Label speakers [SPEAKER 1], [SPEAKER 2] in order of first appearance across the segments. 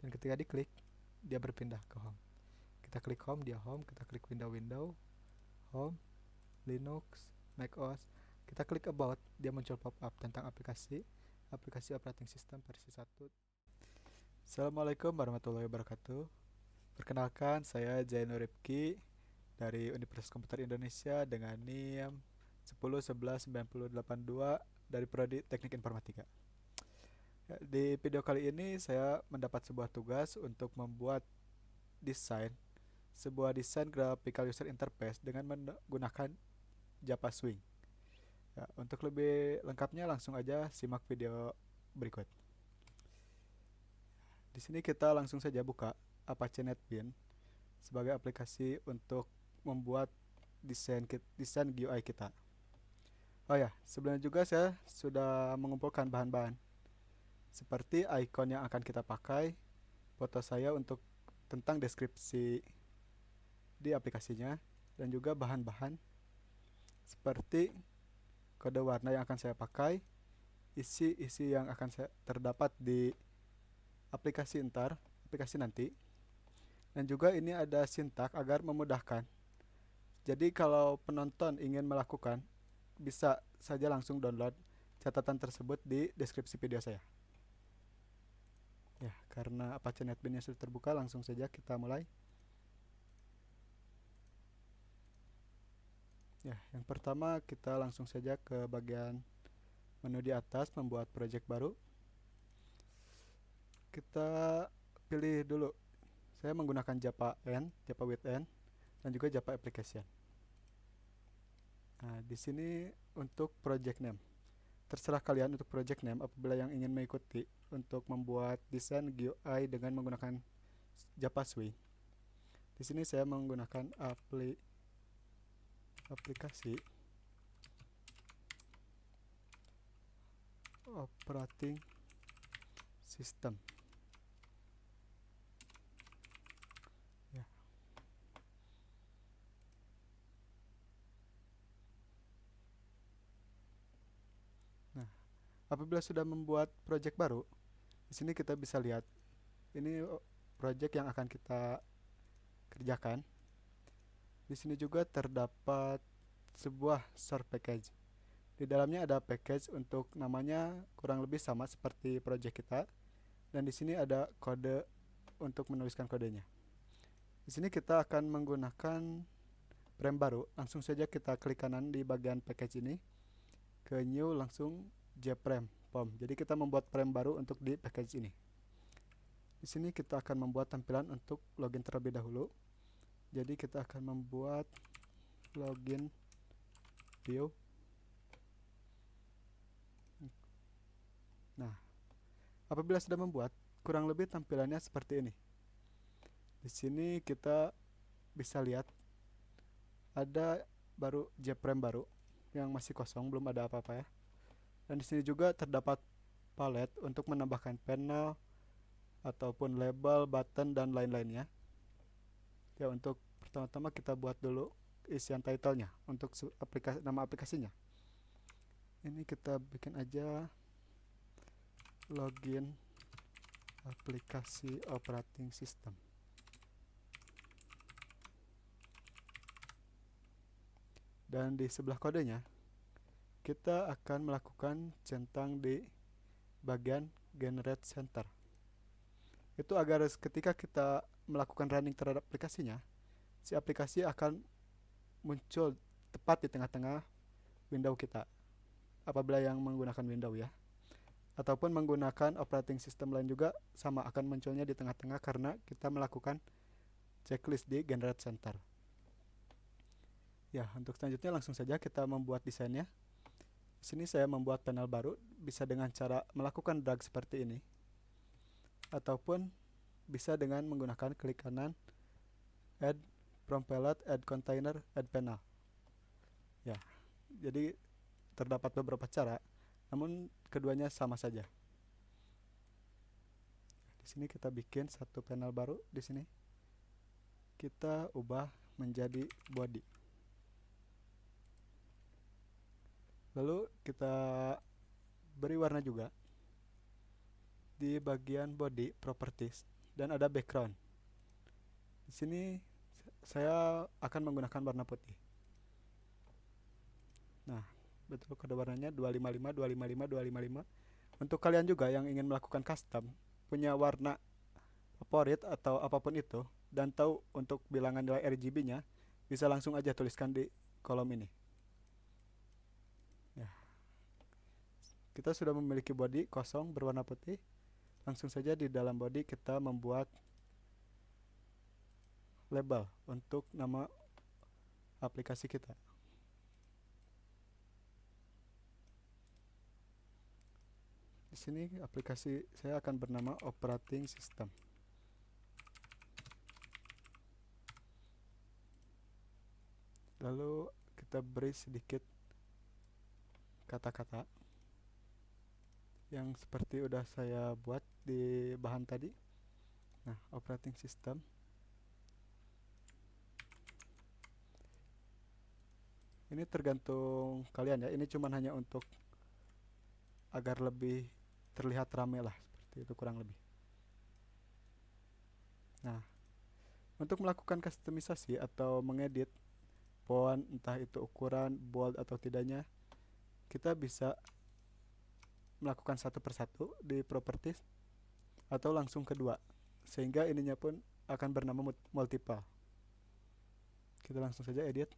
[SPEAKER 1] Dan ketika diklik, dia berpindah ke home. Kita klik home, dia home. Kita klik window, home, Linux, macOS. Kita klik about, dia muncul pop-up tentang aplikasi operating system versi 1. Assalamualaikum warahmatullahi wabarakatuh. Perkenalkan, saya Zainur Rifki dari Universitas Komputer Indonesia dengan NIM 10119082 dari Prodi Teknik Informatika. Di video kali ini saya mendapat sebuah tugas untuk membuat sebuah desain graphical user interface dengan menggunakan Java Swing. Ya, untuk lebih lengkapnya langsung aja simak video berikut. Di sini kita langsung saja buka Apache NetBeans sebagai aplikasi untuk membuat desain GUI kita. Oh ya, sebelumnya juga saya sudah mengumpulkan bahan-bahan seperti icon yang akan kita pakai, foto saya untuk tentang deskripsi di aplikasinya, dan juga bahan-bahan seperti kode warna yang akan saya pakai, isi yang akan terdapat di aplikasi nanti, dan juga ini ada sintak agar memudahkan. Jadi kalau penonton ingin melakukan, bisa saja langsung download catatan tersebut di deskripsi video saya. Ya, karena Apache NetBeans sudah terbuka, langsung saja kita mulai. Ya, yang pertama kita langsung saja ke bagian menu di atas, membuat project baru. Kita pilih dulu. Saya menggunakan Java with N, dan juga Java Application. Nah, di sini untuk project name. Terserah kalian untuk project name apabila yang ingin mengikuti untuk membuat desain GUI dengan menggunakan Java Swing. Di sini saya menggunakan aplikasi operating system. Ya. Nah, apabila sudah membuat project baru, di sini kita bisa lihat ini project yang akan kita kerjakan. Di sini juga terdapat sebuah source package. Di dalamnya ada package untuk namanya kurang lebih sama seperti project kita, dan di sini ada kode untuk menuliskan kodenya. Di sini kita akan menggunakan frame baru. Langsung saja kita klik kanan di bagian package ini, ke new, langsung jframe pom. Jadi kita membuat frame baru untuk di package ini. Di sini kita akan membuat tampilan untuk login terlebih dahulu. Jadi kita akan membuat login view. Nah, apabila sudah membuat, kurang lebih tampilannya seperti ini. Di sini kita bisa lihat ada JFrame baru yang masih kosong, belum ada apa-apa ya. Dan di sini juga terdapat palette untuk menambahkan panel ataupun label, button, dan lain-lainnya. Ya, untuk pertama-tama kita buat dulu isian title-nya untuk nama aplikasinya. Ini kita bikin aja login aplikasi operating system. Dan di sebelah kodenya kita akan melakukan centang di bagian generate center. Itu agar ketika kita melakukan running terhadap aplikasinya, si aplikasi akan muncul tepat di tengah-tengah window kita apabila yang menggunakan window ya, ataupun menggunakan operating system lain juga sama, akan munculnya di tengah-tengah karena kita melakukan checklist di generate center. Ya, untuk selanjutnya langsung saja kita membuat desainnya. Di sini saya membuat panel baru, bisa dengan cara melakukan drag seperti ini, ataupun bisa dengan menggunakan klik kanan, add from palette, add container, add panel. Ya, jadi terdapat beberapa cara, namun keduanya sama saja. Di sini kita bikin satu panel baru. Di sini kita ubah menjadi body. Lalu kita beri warna juga di bagian body properties. dan ada background. Di sini saya akan menggunakan warna putih. Nah, betul kode warnanya 255 255 255. Untuk kalian juga yang ingin melakukan custom, punya warna favorit atau apapun itu dan tahu untuk bilangan nilai RGB-nya, bisa langsung aja tuliskan di kolom ini. Ya, kita sudah memiliki body kosong berwarna putih. Langsung saja di dalam body kita membuat label untuk nama aplikasi kita. Di sini aplikasi saya akan bernama operating system. Lalu kita beri sedikit kata-kata yang seperti udah saya buat di bahan tadi. Nah, operating system. Ini tergantung kalian ya. Ini cuman hanya untuk agar lebih terlihat rame lah, seperti itu kurang lebih. Nah, untuk melakukan customisasi atau mengedit font, entah itu ukuran, bold atau tidaknya, kita bisa melakukan satu persatu di properties atau langsung kedua, sehingga ininya pun akan bernama multiple. Kita langsung saja edit.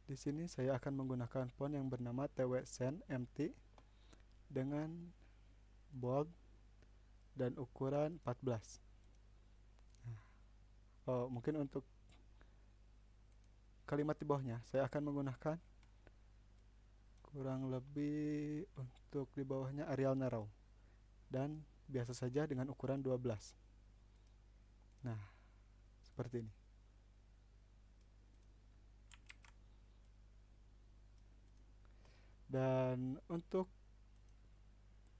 [SPEAKER 1] Di sini saya akan menggunakan font yang bernama TWSen MT dengan bold dan ukuran 14. Oh, mungkin untuk kalimat di bawahnya saya akan menggunakan kurang lebih untuk di bawahnya Arial Narrow dan biasa saja dengan ukuran 12. Nah, seperti ini. Dan untuk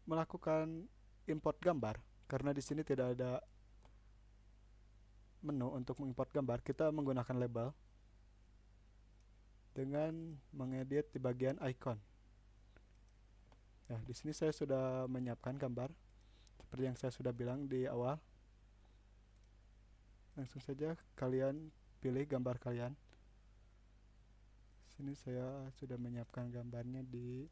[SPEAKER 1] melakukan import gambar, karena di sini tidak ada menu untuk mengimport gambar, kita menggunakan label dengan mengedit di bagian icon. Nah, di sini saya sudah menyiapkan gambar seperti yang saya sudah bilang di awal. Langsung saja kalian pilih gambar kalian. Sini saya sudah menyiapkan gambarnya di.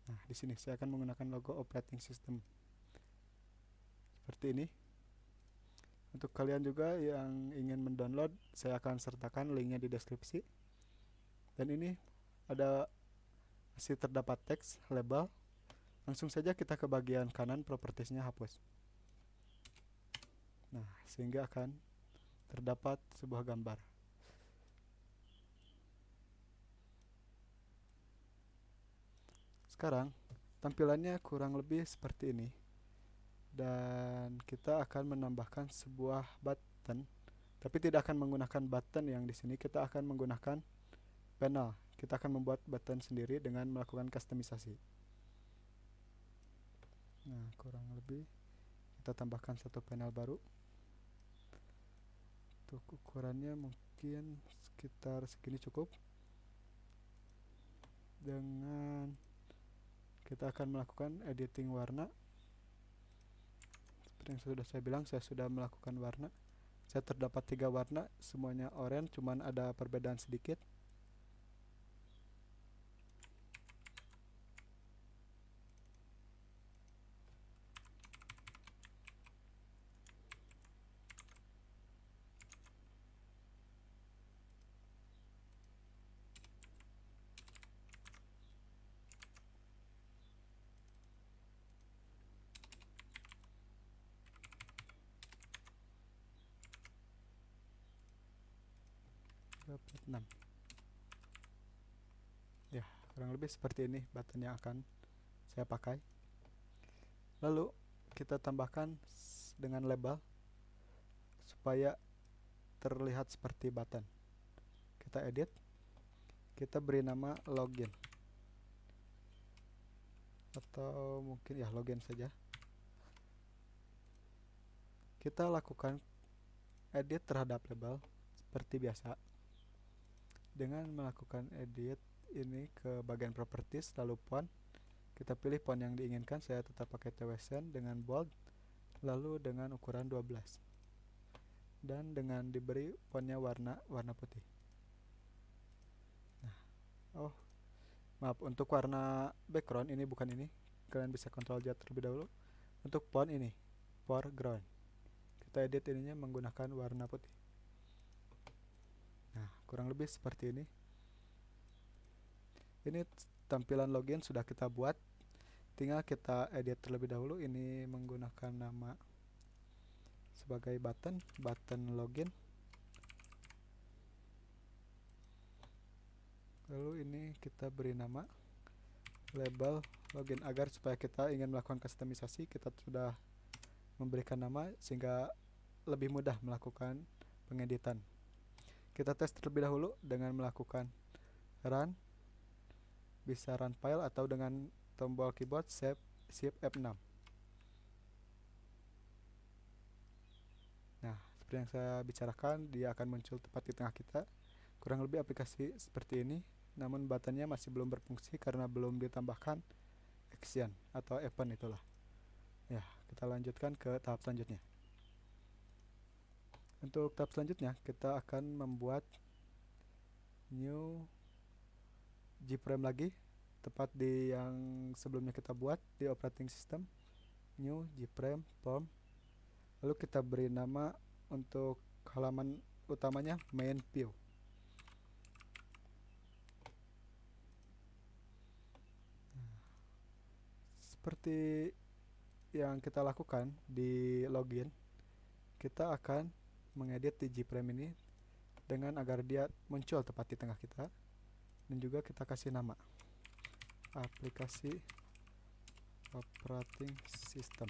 [SPEAKER 1] Nah, di sini saya akan menggunakan logo operating system. Seperti ini. Untuk kalian juga yang ingin mendownload, saya akan sertakan linknya di deskripsi. Dan ini ada masih terdapat teks label. Langsung saja kita ke bagian kanan propertiesnya hapus. Nah, sehingga akan terdapat sebuah gambar. Sekarang tampilannya kurang lebih seperti ini. Dan kita akan menambahkan sebuah button, tapi tidak akan menggunakan button yang di sini. Kita akan menggunakan panel. Kita akan membuat button sendiri dengan melakukan customisasi. Nah, kurang lebih kita tambahkan satu panel baru. Untuk ukurannya mungkin sekitar segini cukup. Dengan kita akan melakukan editing warna. Seperti yang sudah saya bilang, saya sudah melakukan warna. Saya terdapat 3 warna, semuanya oranye, cuman ada perbedaan sedikit. Dapat 6. Ya, kurang lebih seperti ini button yang akan saya pakai. Lalu kita tambahkan dengan label supaya terlihat seperti button. Kita edit, kita beri nama login, atau mungkin ya login saja. Kita lakukan edit terhadap label seperti biasa dengan melakukan edit ini ke bagian properties, lalu font, Kita pilih font yang diinginkan, saya tetap pakai TWSen dengan bold, lalu dengan ukuran 12. Dan dengan diberi fontnya warna putih. Nah, oh, maaf, untuk warna background ini bukan ini. Kalian bisa Ctrl Z terlebih dahulu. Untuk font ini, foreground. Kita edit ininya menggunakan warna putih. Nah, kurang lebih seperti ini. Ini tampilan login sudah kita buat. Tinggal kita edit terlebih dahulu. Ini menggunakan nama sebagai button login. Lalu ini kita beri nama label login, agar supaya kita ingin melakukan customisasi kita sudah memberikan nama sehingga lebih mudah melakukan pengeditan. Kita tes terlebih dahulu dengan melakukan run, bisa run file atau dengan tombol keyboard shift F6. Nah, seperti yang saya bicarakan, dia akan muncul tepat di tengah kita. Kurang lebih aplikasi seperti ini, namun buttonnya masih belum berfungsi karena belum ditambahkan action atau event itulah. Ya, kita lanjutkan ke tahap selanjutnya. Untuk tahap selanjutnya, kita akan membuat new Gframe lagi, tepat di yang sebelumnya kita buat di operating system, new Gframe form. Lalu kita beri nama untuk halaman utamanya main view. Seperti yang kita lakukan di login, kita akan mengedit di Gframe ini dengan agar dia muncul tepat di tengah kita, dan juga kita kasih nama aplikasi operating system.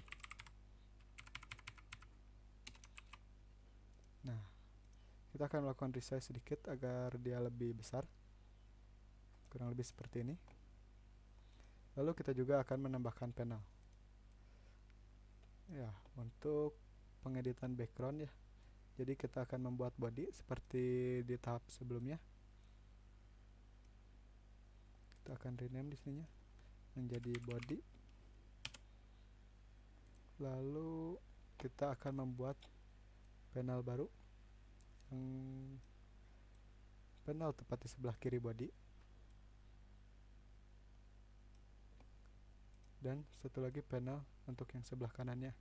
[SPEAKER 1] Nah, kita akan melakukan resize sedikit agar dia lebih besar, kurang lebih seperti ini. Lalu kita juga akan menambahkan panel. Ya, untuk pengeditan background ya. Jadi kita akan membuat body seperti di tahap sebelumnya. Kita akan rename di sininya menjadi body. Lalu kita akan membuat panel baru, panel tepat di sebelah kiri body, dan satu lagi panel untuk yang sebelah kanannya.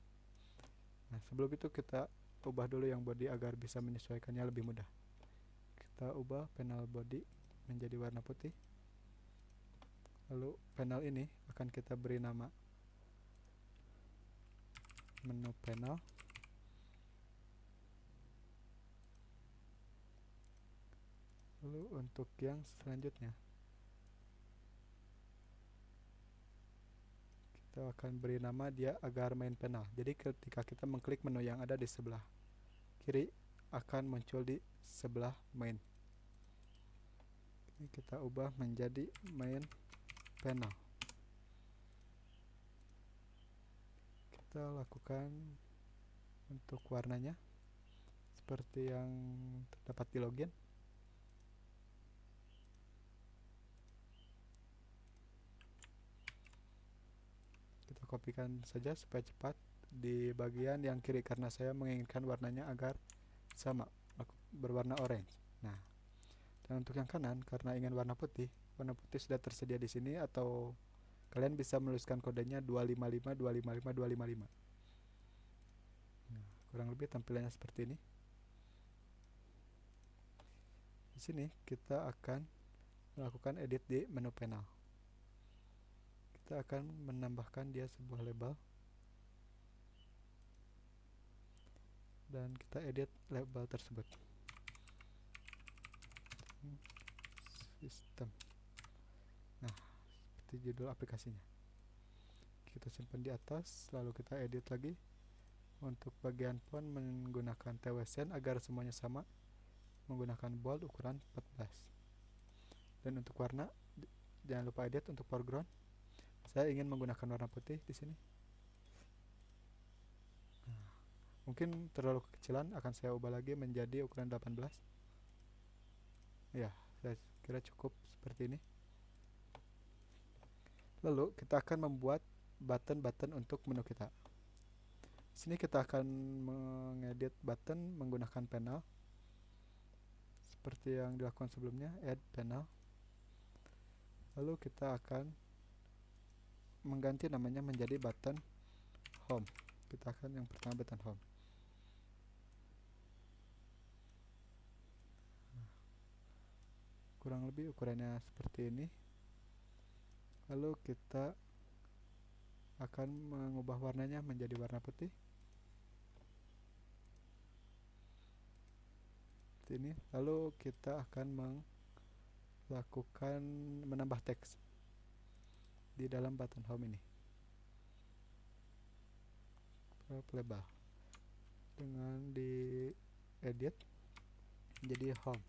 [SPEAKER 1] Nah, sebelum itu kita ubah dulu yang body agar bisa menyesuaikannya lebih mudah. Kita ubah panel body menjadi warna putih. Lalu panel ini akan kita beri nama menu panel. Lalu untuk yang selanjutnya kita akan beri nama dia agar main panel. Jadi ketika kita mengklik menu yang ada di sebelah kiri akan muncul di sebelah main. Ini kita ubah menjadi main panel. Kita lakukan untuk warnanya seperti yang terdapat di login. Kita kopikan saja supaya cepat di bagian yang kiri karena saya menginginkan warnanya agar sama, berwarna orange. Nah, dan untuk yang kanan karena ingin warna putih sudah tersedia di sini, atau kalian bisa menuliskan kodenya 255 255 255. Nah, kurang lebih tampilannya seperti ini. Di sini kita akan melakukan edit di menu panel. Kita akan menambahkan dia sebuah label dan kita edit label tersebut. Sistem. Nah, seperti judul aplikasinya. Kita simpan di atas, lalu kita edit lagi. Untuk bagian font menggunakan TWSen agar semuanya sama, menggunakan bold ukuran 14. Dan untuk warna jangan lupa edit untuk foreground. Saya ingin menggunakan warna putih di sini. Nah, mungkin terlalu kekecilan, akan saya ubah lagi menjadi ukuran 18. Ya, saya kira cukup seperti ini. Lalu kita akan membuat button-button untuk menu kita. Di sini kita akan mengedit button menggunakan panel seperti yang dilakukan sebelumnya, add panel. Lalu kita akan mengganti namanya menjadi button home. Kita akan yang pertama button home. Kurang lebih ukurannya seperti ini. Lalu kita akan mengubah warnanya menjadi warna putih seperti ini. Lalu kita akan melakukan menambah teks di dalam button home ini. Label dengan di edit jadi home.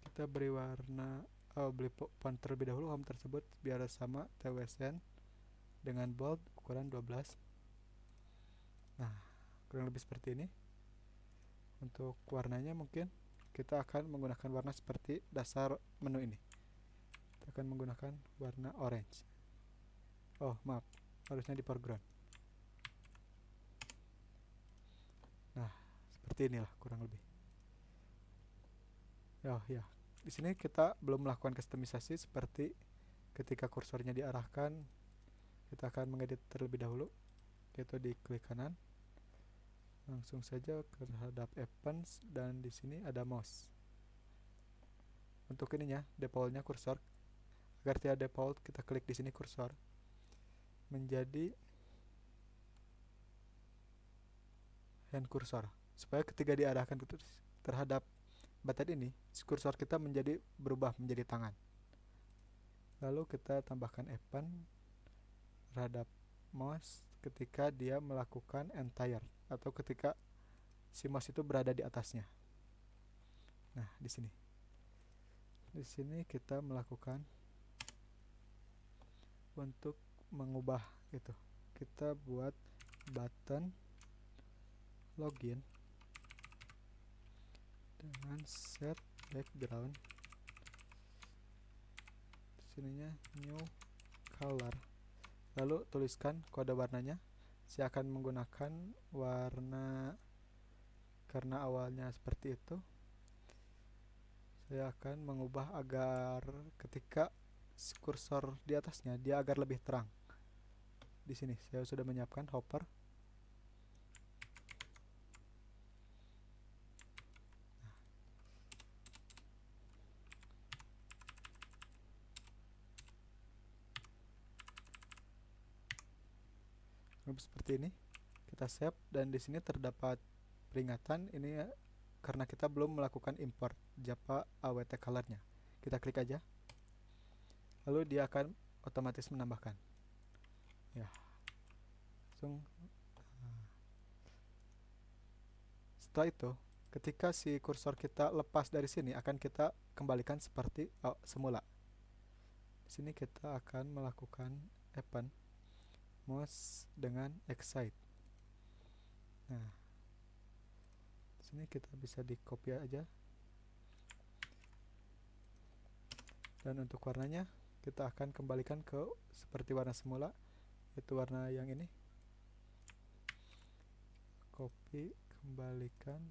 [SPEAKER 1] Kita beri warna beli font terlebih dahulu home tersebut biar sama TWSN dengan bold ukuran 12. Nah, kurang lebih seperti ini. Untuk warnanya mungkin kita akan menggunakan warna seperti dasar menu ini. Kita akan menggunakan warna orange. Oh, maaf, harusnya di foreground. Nah, seperti inilah kurang lebih. Oh ya, di sini kita belum melakukan customisasi seperti ketika kursornya diarahkan. Kita akan mengedit terlebih dahulu, yaitu di klik kanan, langsung saja terhadap events, dan di sini ada mouse. Untuk ininya, defaultnya kursor. Agar tidak default, kita klik di sini kursor menjadi hand kursor, supaya ketika diarahkan terhadap button ini, kursor kita berubah menjadi tangan. Lalu kita tambahkan event terhadap mouse ketika dia melakukan entire atau ketika si mouse itu berada di atasnya. Nah, di sini. Di sini kita melakukan untuk mengubah itu. Kita buat button login dengan set background. Sininya new color. Lalu tuliskan kode warnanya. Saya akan menggunakan warna, karena awalnya seperti itu. Saya akan mengubah agar ketika kursor di atasnya dia agar lebih terang. Di sini saya sudah menyiapkan hopper. Seperti ini kita save, dan di sini terdapat peringatan ini karena kita belum melakukan import Java AWT colornya. Kita klik aja, lalu dia akan otomatis menambahkan ya, langsung. Setelah itu, ketika si kursor kita lepas dari sini, akan kita kembalikan seperti semula. Di sini kita akan melakukan event mouse dengan excite. Nah, di sini kita bisa di copy aja. Dan untuk warnanya kita akan kembalikan ke seperti warna semula, yaitu warna yang ini. Copy, kembalikan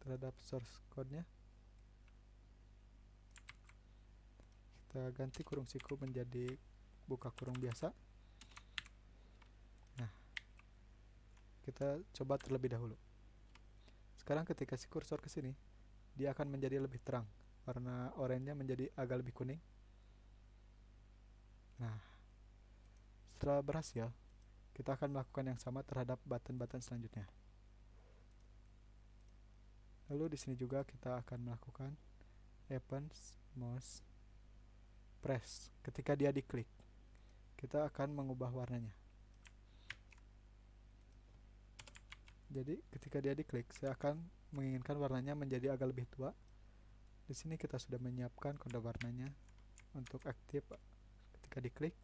[SPEAKER 1] terhadap source code-nya. Kita ganti kurung siku menjadi buka kurung biasa. Nah, kita coba terlebih dahulu. Sekarang ketika si kursor ke sini, dia akan menjadi lebih terang. Warna oranye-nya menjadi agak lebih kuning. Nah, setelah berhasil, kita akan melakukan yang sama terhadap button-button selanjutnya. Lalu di sini juga kita akan melakukan events mouse press. Ketika dia diklik, kita akan mengubah warnanya. Jadi ketika dia diklik, saya akan menginginkan warnanya menjadi agak lebih tua. Di sini kita sudah menyiapkan kode warnanya untuk aktif ketika diklik.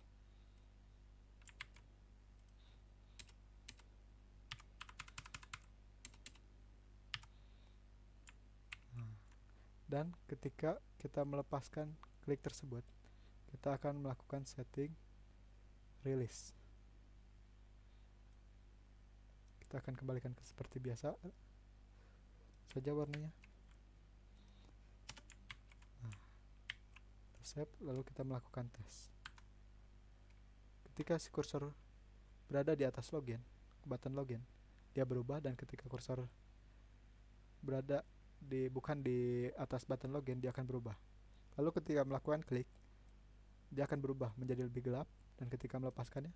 [SPEAKER 1] Dan ketika kita melepaskan klik tersebut, kita akan melakukan setting release. Kita akan kembalikan ke seperti biasa saja warnanya. Nah, kita save, lalu kita melakukan tes. Ketika si kursor berada di atas login, button login, dia berubah, dan ketika kursor berada bukan di atas button login, dia akan berubah. Lalu ketika melakukan klik, dia akan berubah menjadi lebih gelap, dan ketika melepaskannya,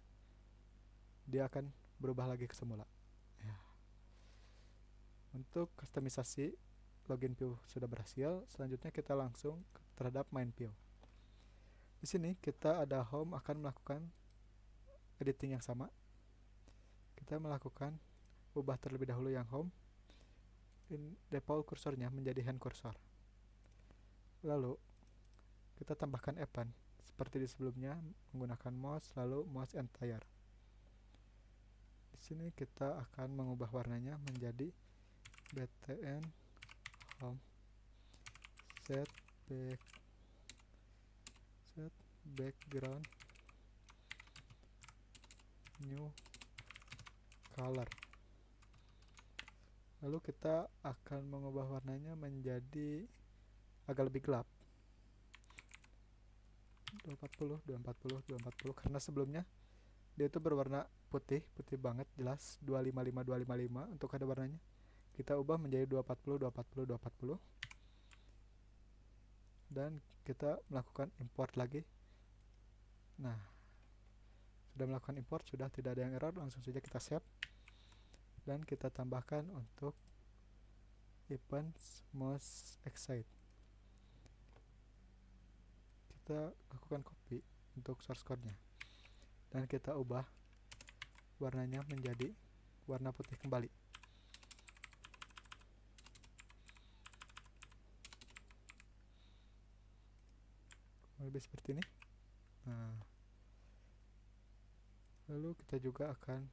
[SPEAKER 1] dia akan berubah lagi ke semula. Ya. Untuk kustomisasi login view sudah berhasil. Selanjutnya kita langsung terhadap main view. Di sini kita ada home, akan melakukan editing yang sama. Kita melakukan ubah terlebih dahulu yang home, default kursornya menjadi hand cursor. Lalu kita tambahkan event seperti di sebelumnya menggunakan mouse, lalu mouse entire. Di sini kita akan mengubah warnanya menjadi btn home set background new color. Lalu kita akan mengubah warnanya menjadi agak lebih gelap, 240 karena sebelumnya dia itu berwarna putih banget, jelas 255 untuk ada warnanya. Kita ubah menjadi 240 dan kita melakukan import lagi. Nah, sudah melakukan import, sudah tidak ada yang error, langsung saja kita save dan kita tambahkan untuk events most excite. Kita lakukan copy untuk source code-nya dan kita ubah warnanya menjadi warna putih kembali. Lebih seperti ini. Nah, lalu kita juga akan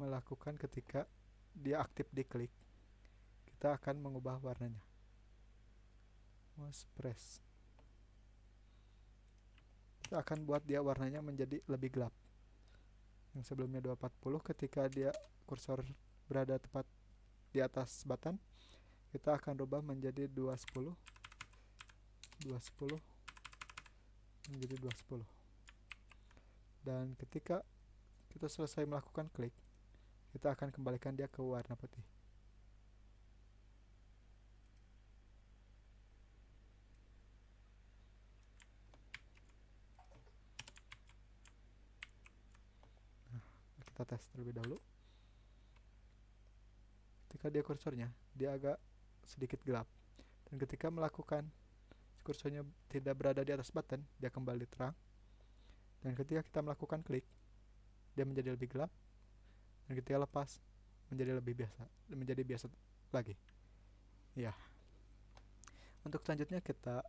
[SPEAKER 1] melakukan ketika dia aktif diklik, kita akan mengubah warnanya. Mouse press. Kita akan buat dia warnanya menjadi lebih gelap. Yang sebelumnya 240, ketika dia kursor berada tepat di atas button, kita akan rubah menjadi 210 menjadi 210. Dan ketika kita selesai melakukan klik, kita akan kembalikan dia ke warna putih. Nah, kita tes terlebih dahulu. Ketika dia kursornya, dia agak sedikit gelap. Dan ketika melakukan kursornya tidak berada di atas button, dia kembali terang. Dan ketika kita melakukan klik, dia menjadi lebih gelap. Dan ketika lepas, menjadi biasa lagi. Ya. Untuk selanjutnya kita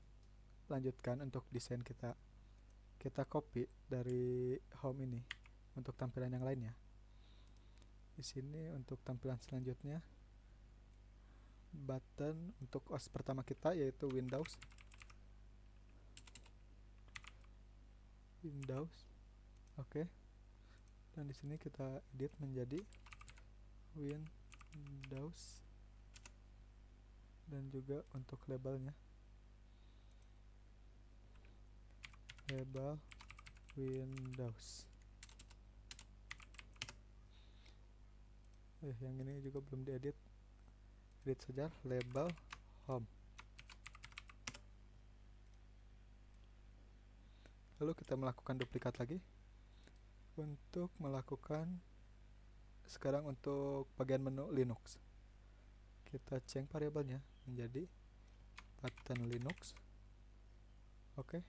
[SPEAKER 1] lanjutkan untuk desain kita. Kita copy dari home ini untuk tampilan yang lainnya. Di sini untuk tampilan selanjutnya, button untuk OS pertama kita yaitu Windows. Oke. Dan di sini kita edit menjadi Windows. Dan juga untuk labelnya, label Windows. Yang ini juga belum diedit. Edit saja label home. Lalu kita melakukan duplikat lagi untuk melakukan sekarang untuk bagian menu Linux. Kita change variabelnya menjadi button Linux. Oke.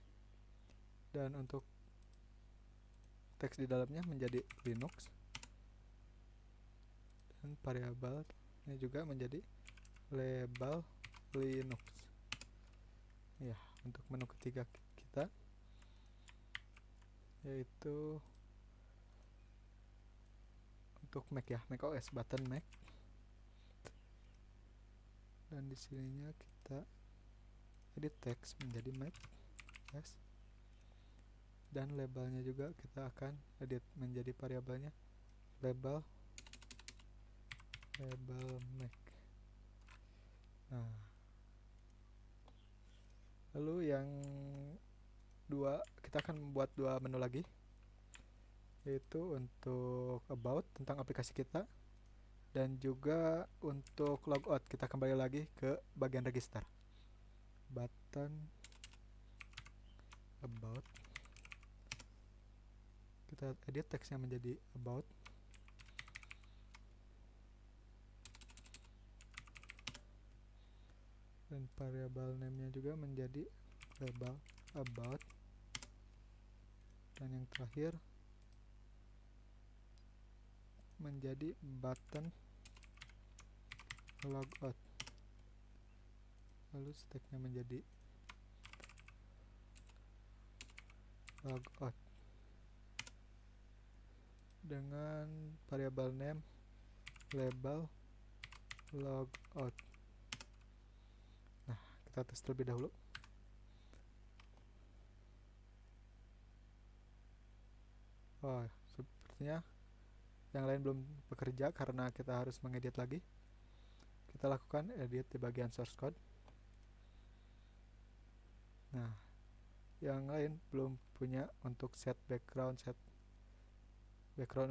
[SPEAKER 1] Dan untuk teks di dalamnya menjadi Linux. Dan variabelnya juga menjadi label Linux. Ya, untuk menu ketiga kita yaitu untuk Mac ya, Mac OS, button Mac. Dan di sininya kita edit teks menjadi Mac. S, dan labelnya juga kita akan edit menjadi variabelnya label Mac. Nah, lalu yang dua, kita akan membuat dua menu lagi, yaitu untuk about tentang aplikasi kita, dan juga untuk logout kita kembali lagi ke bagian register, button about, kita edit teksnya menjadi about, dan variabel name nya juga menjadi label about, dan yang terakhir menjadi button logout, lalu stacknya menjadi logout dengan variabel name label logout. Nah, kita tes terlebih dahulu. Oh, sepertinya yang lain belum bekerja karena kita harus mengedit lagi. Kita lakukan edit di bagian source code. Nah, yang lain belum punya untuk set background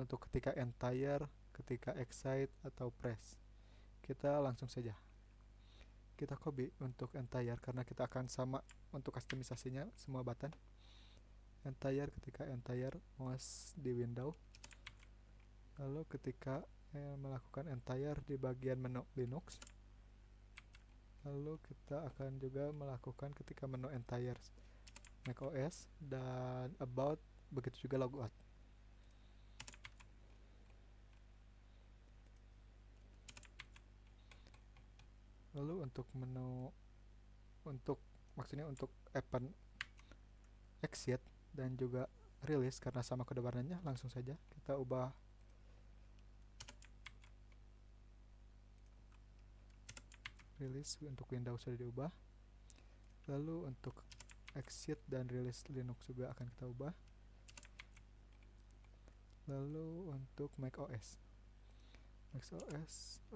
[SPEAKER 1] untuk ketika entire, ketika excite atau press. Kita langsung saja kita copy untuk entire karena kita akan sama untuk customisasinya semua button. Entire ketika entire mouse di window, lalu ketika melakukan entire di bagian menu Linux, lalu kita akan juga melakukan ketika menu entire macOS, dan about, begitu juga logout. Lalu untuk menu, maksudnya untuk open, exit, dan juga release karena sama kode warnanya, langsung saja kita ubah release untuk Windows sudah diubah. Lalu untuk exit dan release Linux juga akan kita ubah. Lalu untuk macOS,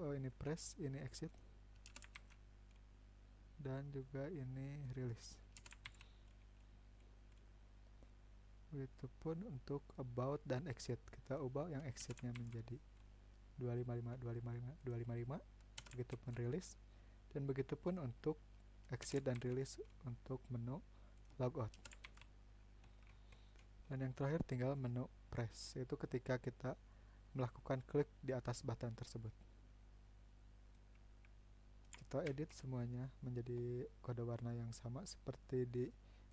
[SPEAKER 1] oh ini press, ini exit, dan juga ini release. Begitupun untuk about dan exit, kita ubah yang exitnya menjadi 255. Begitupun release, dan begitupun untuk exit dan release untuk menu logout. Dan yang terakhir tinggal menu press, yaitu ketika kita melakukan klik di atas button tersebut. Kita edit semuanya menjadi kode warna yang sama seperti di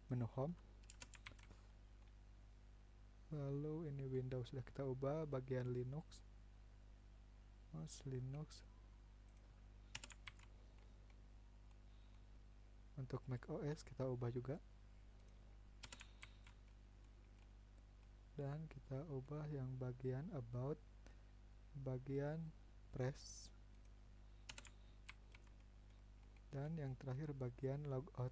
[SPEAKER 1] menu home. Lalu ini Windows sudah kita ubah, bagian Linux, Linux. Untuk macOS kita ubah juga, dan kita ubah yang bagian about, bagian press, dan yang terakhir bagian logout.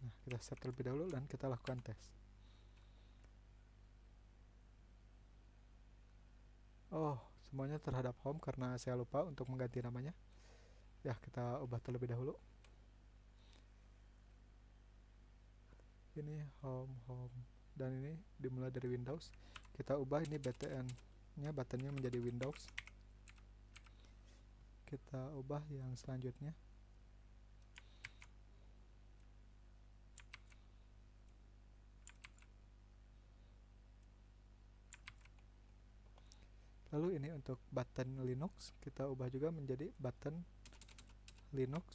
[SPEAKER 1] Nah, kita save terlebih dahulu dan kita lakukan tes. Oh, semuanya terhadap home karena saya lupa untuk mengganti namanya. Ya, kita ubah terlebih dahulu. Ini home, dan ini dimulai dari Windows. Kita ubah ini btn-nya, buttonnya menjadi Windows. Kita ubah yang selanjutnya. Lalu ini untuk button Linux, kita ubah juga menjadi button Linux.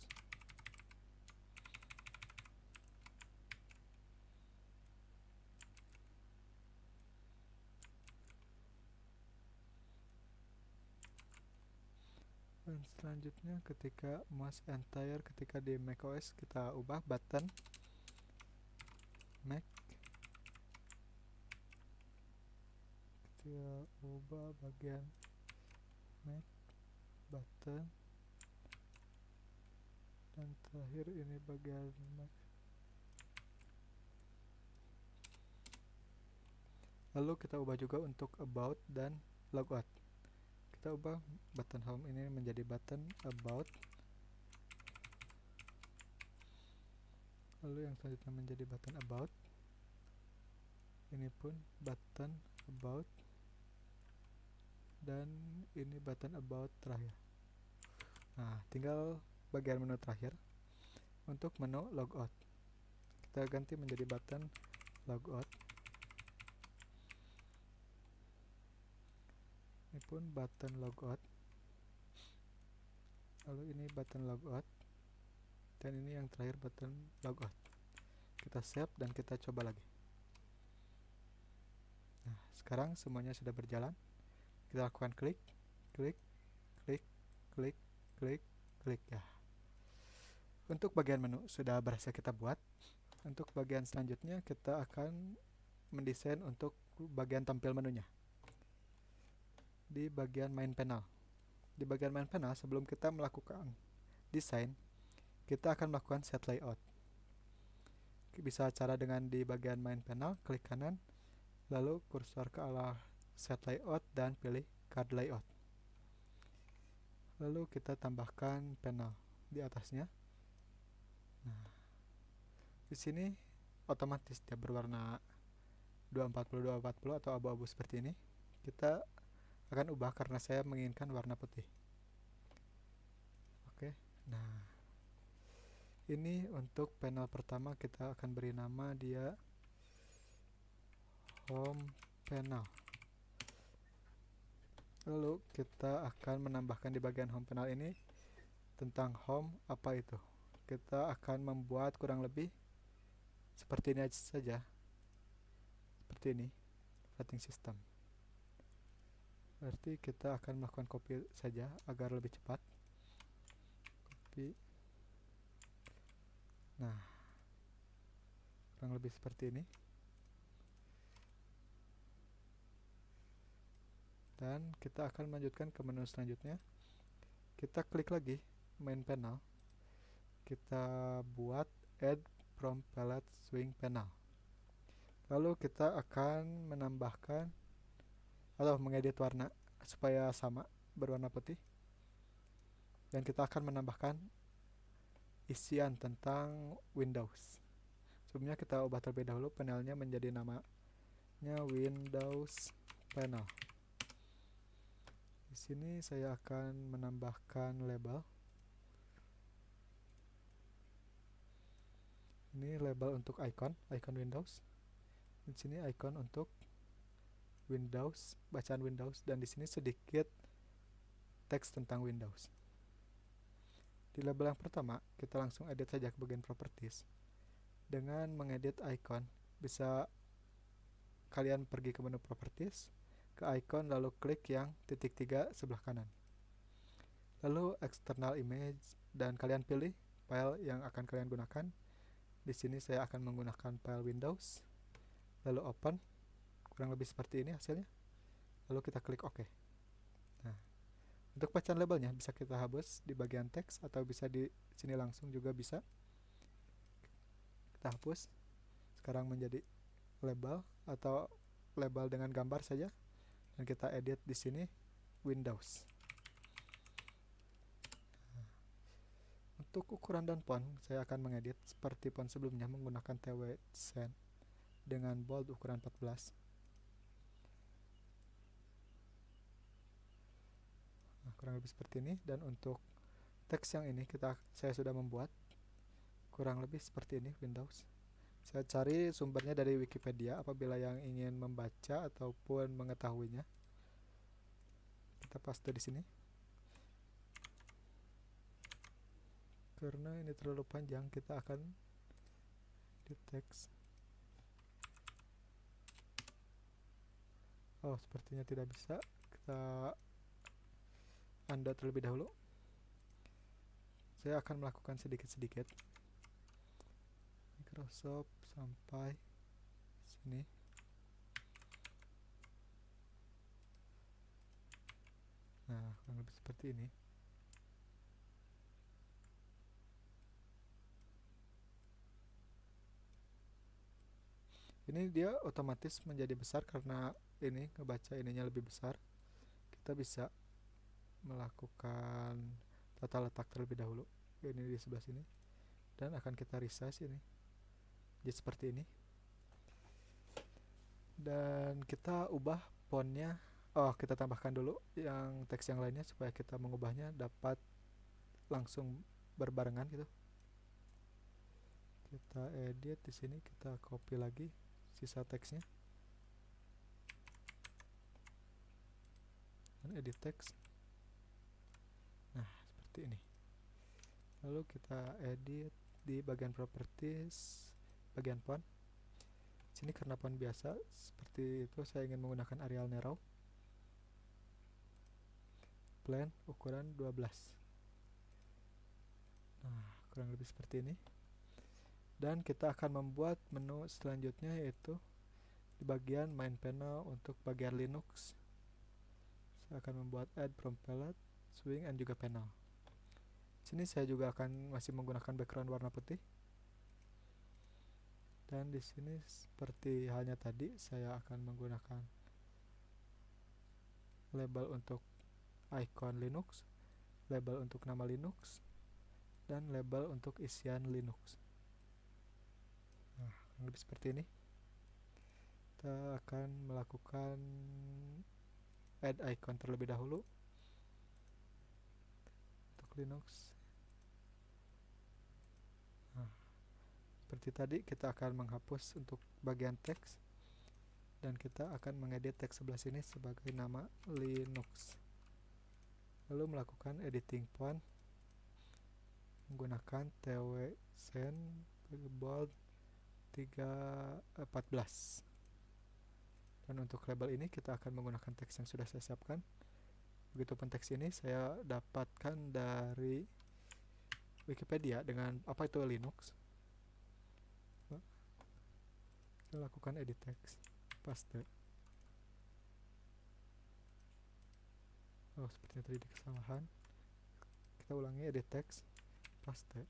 [SPEAKER 1] Dan selanjutnya ketika mouse entire, ketika di macOS kita ubah button Mac. Kita ubah bagian Mac button dan terakhir ini bagian lalu kita ubah juga untuk about dan logout. Kita ubah button home ini menjadi button about, lalu yang selanjutnya menjadi button about, ini pun button about, dan ini button about terakhir. Nah, tinggal bagian menu terakhir untuk menu logout. Kita ganti menjadi button logout. Ini pun button logout. Lalu ini button logout. Dan ini yang terakhir button logout. Kita save dan kita coba lagi. Nah, sekarang semuanya sudah berjalan. Kita lakukan klik, klik, klik, klik, klik, klik ya. Untuk bagian menu sudah berhasil kita buat. Untuk bagian selanjutnya kita akan mendesain untuk bagian tampil menunya. Di bagian main panel. Di bagian main panel sebelum kita melakukan desain, kita akan melakukan set layout. Bisa cara dengan di bagian main panel, klik kanan, lalu kursor ke arah set layout dan pilih card layout. Lalu kita tambahkan panel di atasnya. Nah, di sini otomatis dia berwarna 240-240 atau abu-abu seperti ini. Kita akan ubah karena saya menginginkan warna putih. Oke, nah ini untuk panel pertama kita akan beri nama dia home panel. Lalu kita akan menambahkan di bagian home panel ini tentang home apa itu. Kita akan membuat kurang lebih seperti ini saja. Seperti ini, rating system. Berarti kita akan melakukan copy saja agar lebih cepat. Copy. Nah, kurang lebih seperti ini. Dan kita akan melanjutkan ke menu selanjutnya. Kita klik lagi main panel. Kita buat add from palette swing panel. Lalu kita akan menambahkan atau mengedit warna supaya sama berwarna putih. Dan kita akan menambahkan isian tentang Windows. Sebelumnya kita ubah terlebih dahulu panelnya menjadi namanya Windows Panel. Di sini saya akan menambahkan label. Ini label untuk icon Windows. Di sini icon untuk Windows, bacaan Windows, dan di sini sedikit teks tentang Windows. Di label yang pertama, kita langsung edit saja ke bagian properties. Dengan mengedit icon, bisa kalian pergi ke menu properties, ke icon, lalu klik yang titik 3 sebelah kanan. Lalu external image, dan kalian pilih file yang akan kalian gunakan. Di sini saya akan menggunakan file Windows. Lalu open, kurang lebih seperti ini hasilnya. Lalu kita klik OK. Nah, untuk bacaan labelnya bisa kita hapus di bagian teks atau bisa di sini langsung juga bisa. Kita hapus. Sekarang menjadi label atau label dengan gambar saja. Dan kita edit di sini Windows. Nah, untuk ukuran dan font saya akan mengedit seperti font sebelumnya menggunakan TWSen dengan bold ukuran 14. Nah, kurang lebih seperti ini. Dan untuk teks yang ini saya sudah membuat kurang lebih seperti ini Windows. Saya cari sumbernya dari Wikipedia apabila yang ingin membaca ataupun mengetahuinya. Kita paste di sini. Karena ini terlalu panjang, kita akan di teks. Oh, sepertinya tidak bisa. Kita anda terlebih dahulu. Saya akan melakukan sedikit-sedikit. Microsoft sampai sini. Nah, kurang lebih seperti ini. Ini dia otomatis menjadi besar karena ini ngebaca ininya lebih besar. Kita bisa melakukan tata letak terlebih dahulu. Ini di sebelah sini dan akan kita resize ini jadi seperti ini. Dan kita ubah fontnya. Oh, kita tambahkan dulu yang teks yang lainnya supaya kita mengubahnya dapat langsung berbarengan gitu. Kita edit di sini, kita copy lagi sisa teksnya dan edit teks. Nah, seperti ini. Lalu kita edit di bagian properties, bagian font. Sini karena font biasa seperti itu, saya ingin menggunakan Arial Narrow. Plan ukuran 12. Nah, kurang lebih seperti ini. Dan kita akan membuat menu selanjutnya, yaitu di bagian main panel untuk bagian Linux. Saya akan membuat add from palette, swing, and juga panel. Sini saya juga akan masih menggunakan background warna putih. Dan di sini seperti halnya tadi, saya akan menggunakan label untuk icon Linux, label untuk nama Linux, dan label untuk isian Linux. Nah, lebih seperti ini. Kita akan melakukan add icon terlebih dahulu untuk Linux. Nah, seperti tadi kita akan menghapus untuk bagian teks dan kita akan mengedit teks sebelah sini sebagai nama Linux. Lalu melakukan editing font menggunakan TW Sen bold 314. Dan untuk label ini kita akan menggunakan teks yang sudah saya siapkan. Begitupun teks ini saya dapatkan dari Wikipedia dengan apa itu Linux. Kita lakukan edit teks, paste. Oh, sepertinya terjadi kesalahan. Kita ulangi edit teks, paste.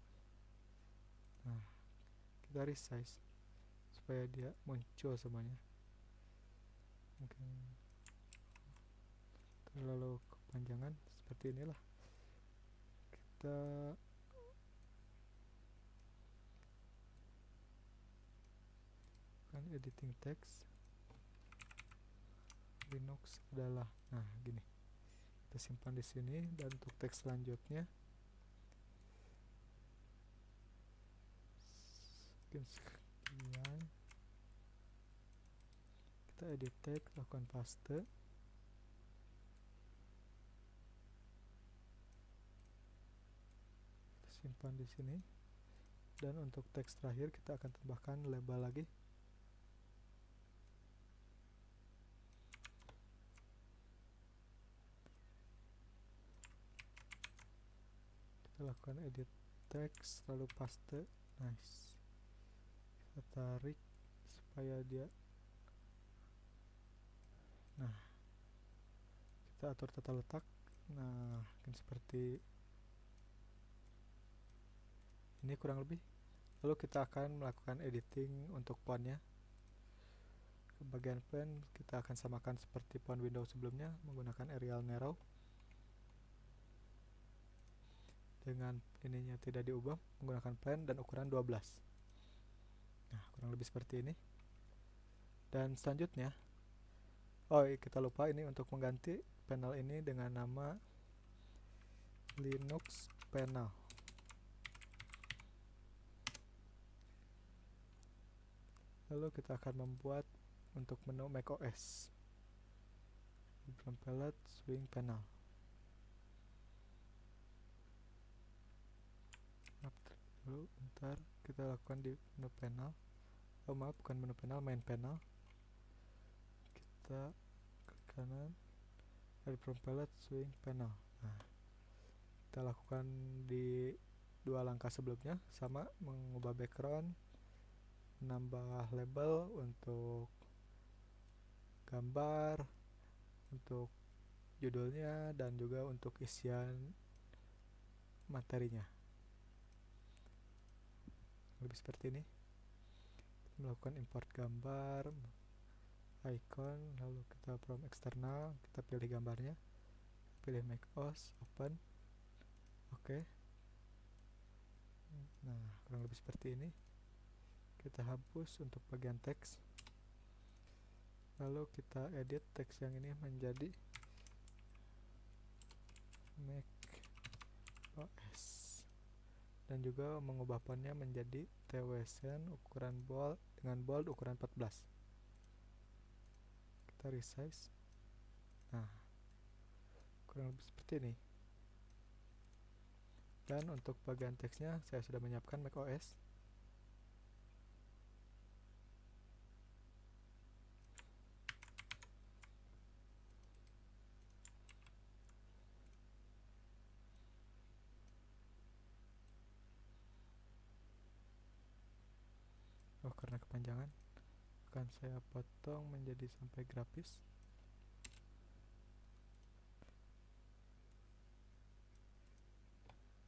[SPEAKER 1] Nah, kita resize supaya dia muncul semuanya. Mungkin terlalu kepanjangan, seperti inilah. Kita kan editing text Linux adalah, nah gini, kita simpan di sini. Dan untuk teks selanjutnya sekian, kita edit teks, lakukan paste. Kita simpan di sini. Dan untuk teks terakhir kita akan tambahkan label lagi. Kita lakukan edit teks lalu paste. Nice. Kita tarik supaya dia, nah kita atur tata letak. Nah, mungkin seperti ini kurang lebih. Lalu kita akan melakukan editing untuk fontnya. Ke bagian font kita akan samakan seperti font Windows sebelumnya menggunakan Arial Narrow. Dengan ininya tidak diubah, menggunakan font dan ukuran 12. Nah, kurang lebih seperti ini. Dan selanjutnya, oh kita lupa ini untuk mengganti panel ini dengan nama Linux Panel. Lalu kita akan membuat untuk menu macOS from palette, swing, panel. Dulu bentar, kita lakukan di menu panel. Oh maaf, bukan menu panel, main panel. Kita klik kanan, dari from palette, swing, panel. Nah, kita lakukan di dua langkah sebelumnya, sama mengubah background, menambah label untuk gambar, untuk judulnya, dan juga untuk isian materinya. Lebih seperti ini. melakukan import gambar, icon, lalu kita from eksternal, kita pilih gambarnya, pilih make os, open, oke. Nah, kurang lebih seperti ini. Kita hapus untuk bagian teks, lalu kita edit teks yang ini menjadi Mac OS, dan juga mengubah fontnya menjadi TWSN ukuran bold dengan bold ukuran 14. Kita resize. Nah, kurang lebih seperti ini. Dan untuk bagian teksnya saya sudah menyiapkan macOS. Oh, karena kepanjangan akan saya potong menjadi sampai grafis.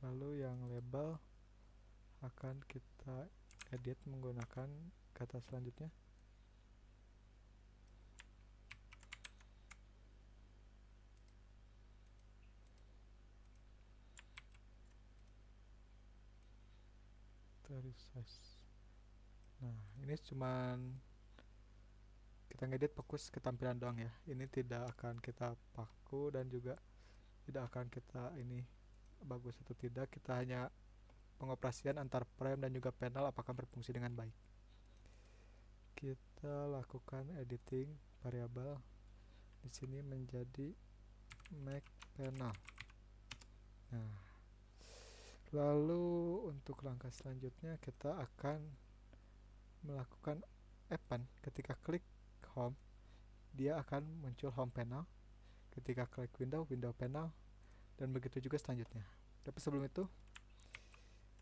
[SPEAKER 1] Lalu yang label akan kita edit menggunakan kata selanjutnya. Resize. Nah, ini cuman kita ngedit fokus ketampilan doang ya. Ini tidak akan kita paku dan juga tidak akan kita ini bagus atau tidak. Kita hanya pengoperasian antar frame dan juga panel apakah berfungsi dengan baik. Kita lakukan editing variabel di sini menjadi make panel. Nah, lalu untuk langkah selanjutnya kita akan melakukan append. Ketika klik home, dia akan muncul home panel. Ketika klik window panel, dan begitu juga selanjutnya. Tapi sebelum itu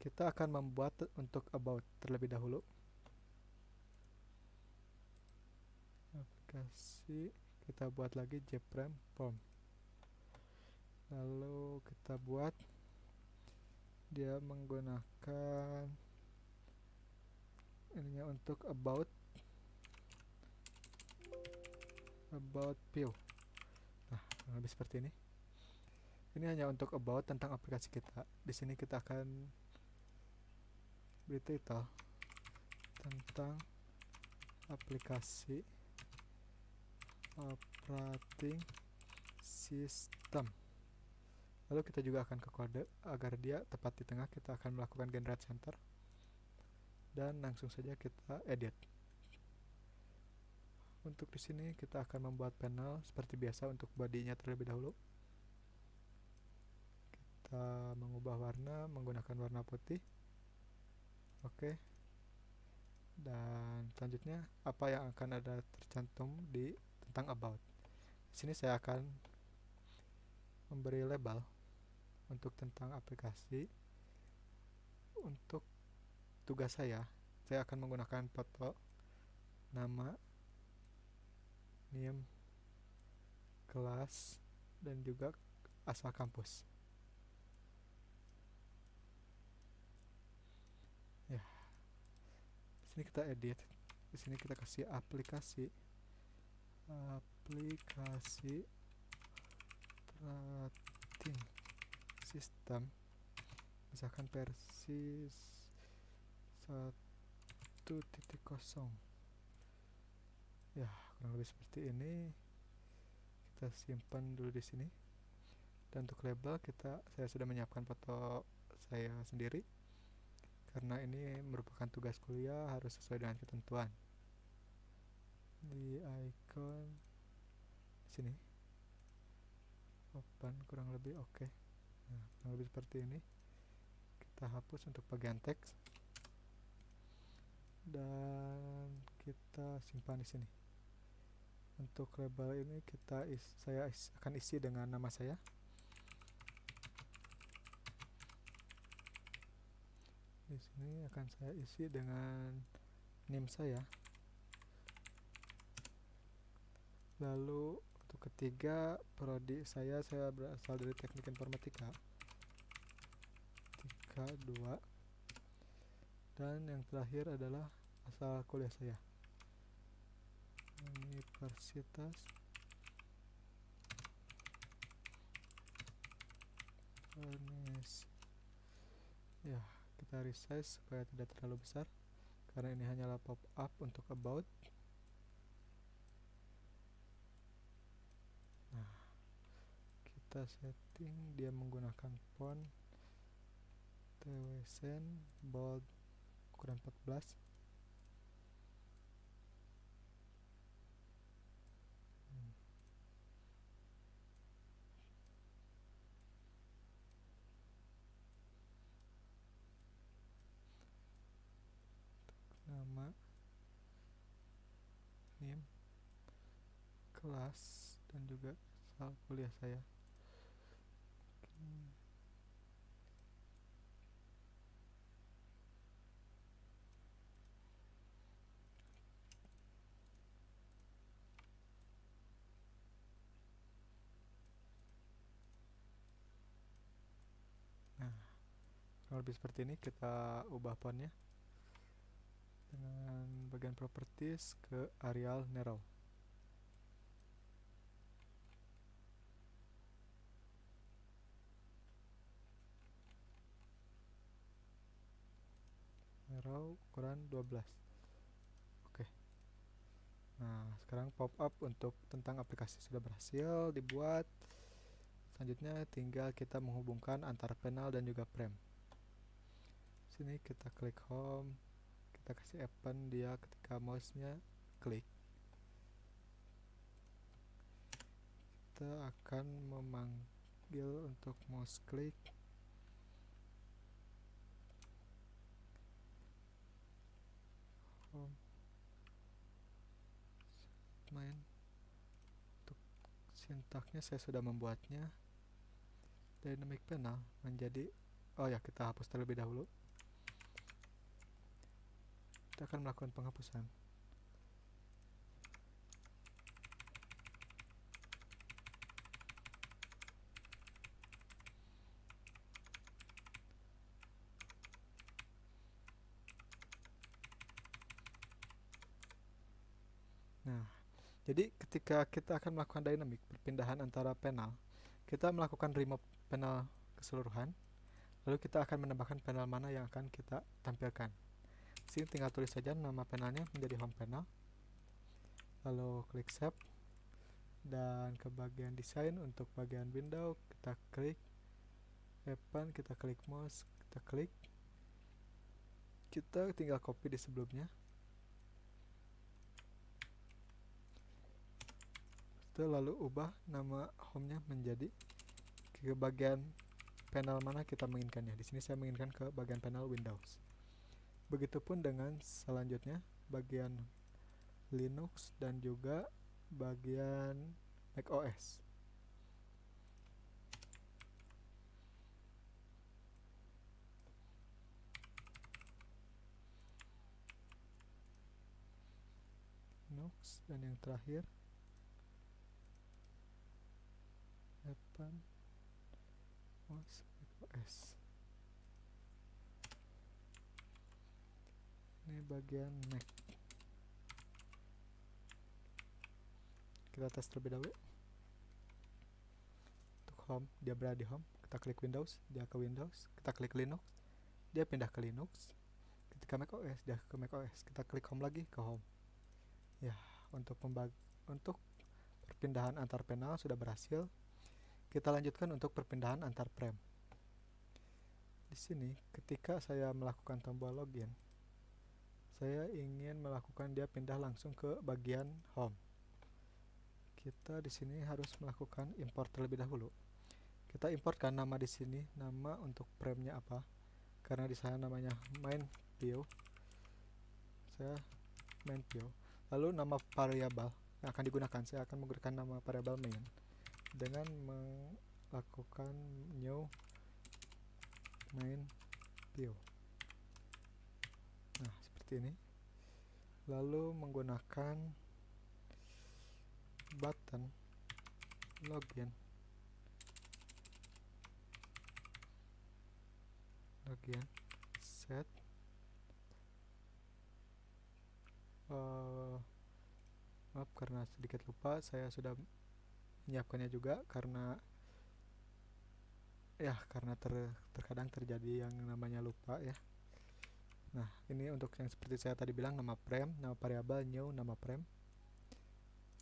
[SPEAKER 1] kita akan membuat untuk about terlebih dahulu. Aplikasi kita buat lagi jframe form. Lalu kita buat dia menggunakan ininya untuk about view. Nah, lebih seperti ini. Ini hanya untuk about tentang aplikasi kita. Di sini kita akan beri title tentang aplikasi operating system. Lalu kita juga akan ke kode agar dia tepat di tengah. Kita akan melakukan generate center dan langsung saja kita edit. Untuk di sini kita akan membuat panel seperti biasa untuk bodinya terlebih dahulu. Kita mengubah warna menggunakan warna putih. Oke. Dan selanjutnya apa yang akan ada tercantum di tentang about. Di sini saya akan memberi label untuk tentang aplikasi. Untuk tugas saya akan menggunakan foto, nama, name, kelas, dan juga asal kampus. Ya. Di sini kita edit. Di sini kita kasih aplikasi operating system, misalkan versi 1.0. Ya, kurang lebih seperti ini. Kita simpan dulu di sini. Dan untuk label saya sudah menyiapkan foto saya sendiri karena ini merupakan tugas kuliah, harus sesuai dengan ketentuan. Di icon di sini open kurang lebih oke. Nah, kurang lebih seperti ini. Kita hapus untuk bagian teks dan kita simpan di sini. Untuk label ini saya akan isi dengan nama saya. Di sini akan saya isi dengan name saya. Lalu untuk ketiga, prodi saya berasal dari Teknik Informatika 32. Dan yang terakhir adalah asal kuliah saya. Universitas Indonesia. Ya, kita resize supaya tidak terlalu besar karena ini hanyalah pop-up untuk about. Nah, kita setting dia menggunakan font TWSen bold ukuran 14. Nama, name, kelas, dan juga asal kuliah saya. Nah, kurang lebih seperti ini. Kita ubah fontnya dengan bagian properties ke Arial Narrow. Narrow ukuran 12. Oke. Nah, sekarang pop-up untuk tentang aplikasi sudah berhasil dibuat. Selanjutnya tinggal kita menghubungkan antara panel dan juga frame. Sini kita klik home, kita kasih open dia ketika mouse-nya klik. Kita akan memanggil untuk mouse klik. Home. Main. Untuk sintaknya saya sudah membuatnya. Dynamic panel menjadi, oh ya, kita hapus terlebih dahulu. Kita akan melakukan penghapusan. Nah, jadi ketika kita akan melakukan dynamic perpindahan antara panel, kita melakukan remove panel keseluruhan, lalu kita akan menambahkan panel mana yang akan kita tampilkan. Sini tinggal tulis saja nama panelnya menjadi home panel, lalu klik save, dan ke bagian desain untuk bagian window kita klik open, kita klik mouse, kita klik, kita tinggal copy di sebelumnya. Lalu ubah nama home-nya menjadi ke bagian panel mana kita menginginkannya. Di sini saya menginginkan ke bagian panel Windows. Begitupun dengan selanjutnya bagian Linux dan juga bagian macOS. Linux dan yang terakhir open macOS. Ini bagian Mac. Kita tes terlebih dahulu. Untuk home, dia berada di home. Kita klik Windows, dia ke Windows. Kita klik Linux, dia pindah ke Linux. Ketika macOS, dia ke macOS. Kita klik home lagi, ke home. Ya, untuk perpindahan antar panel sudah berhasil. Kita lanjutkan untuk perpindahan antar frame. Di sini, ketika saya melakukan tombol login, saya ingin melakukan dia pindah langsung ke bagian home. Kita di sini harus melakukan import terlebih dahulu. Kita importkan nama di sini, nama untuk frame-nya apa? Karena di sana namanya main view. Saya main view. Lalu nama variabel yang akan digunakan, saya akan menggunakan nama variabel main dengan melakukan new main view. Nah, seperti ini. Lalu menggunakan button login set eh, maaf karena sedikit lupa, saya sudah menyiapkannya juga karena ya karena terkadang terjadi yang namanya lupa ya. Nah, ini untuk yang seperti saya tadi bilang, nama frame, nama variabel, new, nama frame.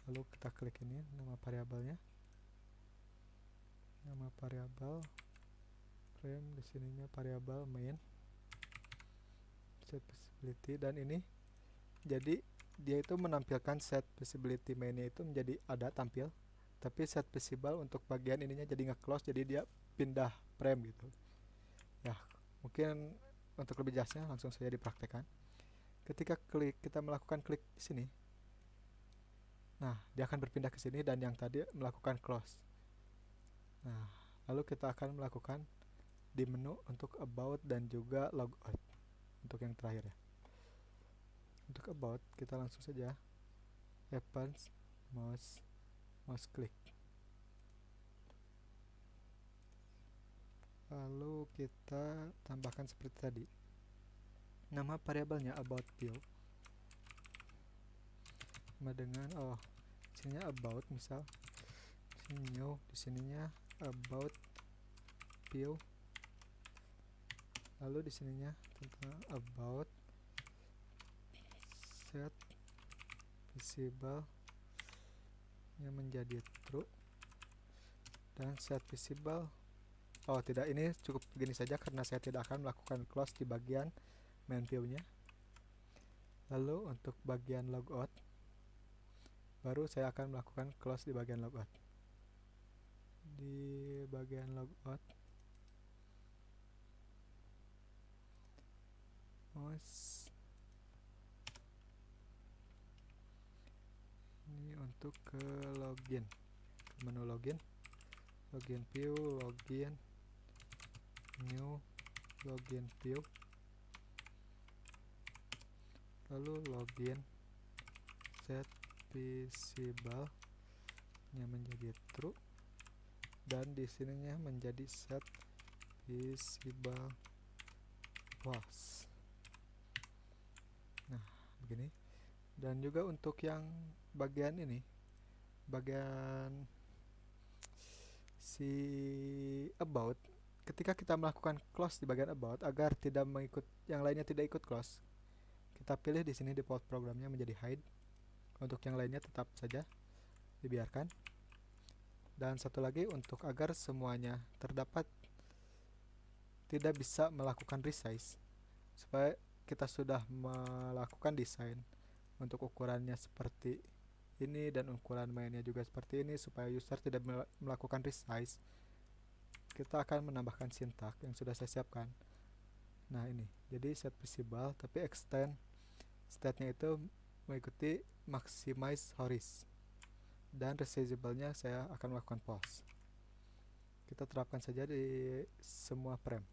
[SPEAKER 1] Lalu kita klik ini, nama variabelnya. Nama variabel frame, di sininya variabel main. Set visibility, dan ini jadi dia itu menampilkan set visibility mainnya itu menjadi ada tampil, tapi set visible untuk bagian ininya jadi nge-close, jadi dia pindah frame gitu. Ya, mungkin untuk lebih jelasnya langsung saja dipraktekkan. Ketika kita melakukan klik di sini, nah dia akan berpindah ke sini dan yang tadi melakukan close. Nah, lalu kita akan melakukan di menu untuk about dan juga logout untuk yang terakhir ya. Untuk about kita langsung saja advance mouse click, lalu kita tambahkan seperti tadi, nama variabelnya about view sama dengan sininya about, misal sini new, di sininya about view, lalu di sininya tentang about set visible yang menjadi true dan set visible, oh tidak, ini cukup begini saja karena saya tidak akan melakukan close di bagian main view nya. Lalu untuk bagian logout baru saya akan melakukan close di bagian logout. Di bagian logout mouse ini untuk ke login, ke menu login view, login new, login view, lalu login set visible nya menjadi true dan di sininya menjadi set visible false. Nah, begini. Dan juga untuk yang bagian ini, bagian si about, ketika kita melakukan close di bagian about agar tidak mengikut yang lainnya tidak ikut close, kita pilih di sini default programnya menjadi hide. Untuk yang lainnya tetap saja dibiarkan. Dan satu lagi, untuk agar semuanya terdapat tidak bisa melakukan resize, supaya kita sudah melakukan desain untuk ukurannya seperti ini dan ukuran mainnya juga seperti ini, supaya user tidak melakukan resize, kita akan menambahkan sintak yang sudah saya siapkan. Nah ini, jadi set visible tapi extend state-nya itu mengikuti maximize horizon dan resizable-nya saya akan melakukan pause. Kita terapkan saja di semua frame.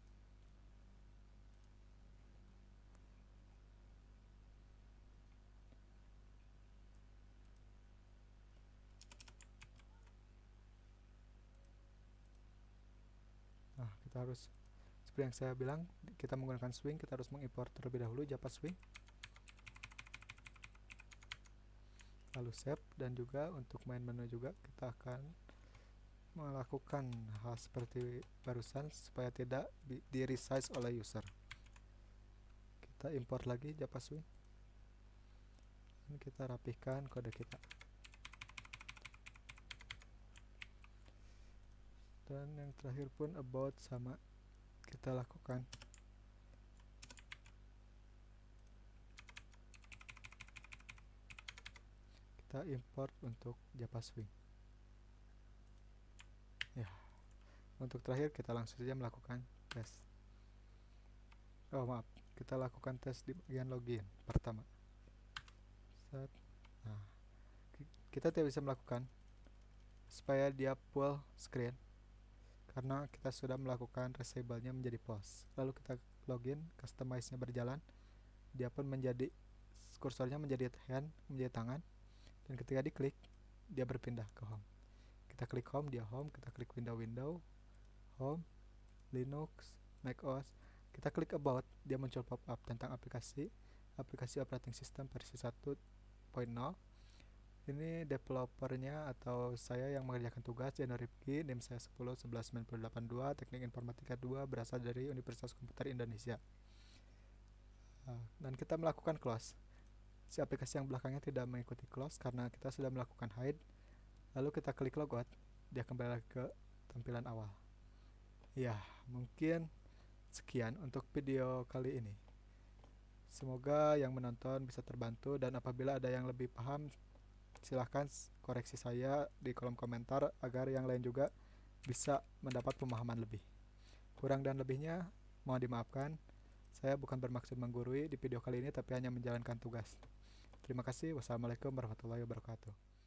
[SPEAKER 1] Nah, kita harus seperti yang saya bilang, kita menggunakan swing, kita harus mengimport terlebih dahulu Java Swing, lalu save, dan juga untuk main menu juga kita akan melakukan hal seperti barusan supaya tidak di resize oleh user. Kita import lagi Java Swing dan kita rapihkan kode kita. Dan yang terakhir pun about sama kita lakukan. Kita import untuk Java Swing. Ya, untuk terakhir kita langsung saja melakukan tes. Oh maaf, kita lakukan tes di bagian login pertama. Nah, kita tidak bisa melakukan supaya dia full screen karena kita sudah melakukan resable-nya menjadi false. Lalu kita login, customize-nya berjalan, dia pun menjadi kursornya menjadi hand, menjadi tangan, dan ketika diklik dia berpindah ke home. Kita klik home, dia home. Kita klik window home, Linux, macOS, kita klik about, dia muncul pop up tentang aplikasi, aplikasi operating system versi 1.0. Ini developernya atau saya yang mengerjakan tugas, Jeno Rifki, NIM saya 10 11 982, Teknik Informatika 2, berasal dari Universitas Komputer Indonesia. Dan kita melakukan close. Si aplikasi yang belakangnya tidak mengikuti close karena kita sudah melakukan hide. Lalu kita klik logout, dia kembali lagi ke tampilan awal. Ya, mungkin sekian untuk video kali ini. Semoga yang menonton bisa terbantu, dan apabila ada yang lebih paham, silahkan koreksi saya di kolom komentar agar yang lain juga bisa mendapat pemahaman lebih. Kurang dan lebihnya mohon dimaafkan. Saya bukan bermaksud menggurui di video kali ini, tapi hanya menjalankan tugas. Terima kasih. Wassalamualaikum warahmatullahi wabarakatuh.